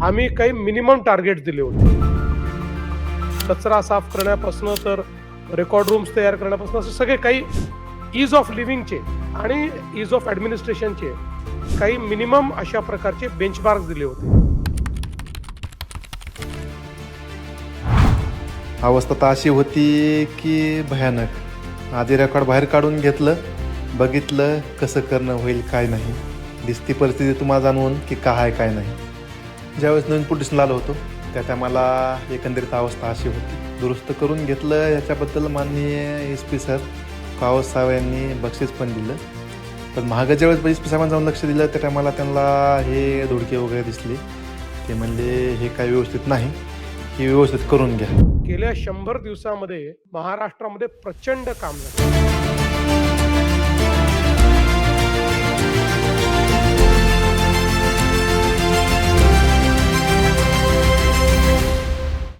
आम्ही काही minimum target दिले होते. कचरा साफ करण्यापासून तर रेकॉर्ड रूम्स तयार करण्यापासून असे सगळे काही ईज ऑफ लिव्हिंगचे आणि ईज ऑफ ॲडमिनिस्ट्रेशनचे काही मिनिमम अशा प्रकारचे बेंचमार्क्स दिले होते. अवस्था तर अशी होती की भयानक. आधी रेकॉर्ड बाहेर काढून घेतलं, बघितलं कसं करणं होईल काय नाही. दिसती परिस्थिती तुम्हाला जाणवून की काय आहे काय नाही. ज्यावेळेस नवीन पोलिसला आलो होतो त्या टायमाला एकंदरीत अवस्था अशी होती. दुरुस्त करून घेतलं. याच्याबद्दल माननीय एस पी सर पावस साहेब यांनी बक्षीस पण दिलं. पण महाग ज्यावेळेस एस पी साहेबांनी जाऊन लक्ष दिलं त्या टायमाला त्यांना हे धुडके वगैरे दिसले. ते म्हणले हे काही व्यवस्थित नाही, हे व्यवस्थित करून घ्या. गेल्या 100 दिवसामध्ये महाराष्ट्रामध्ये प्रचंड काम झालं.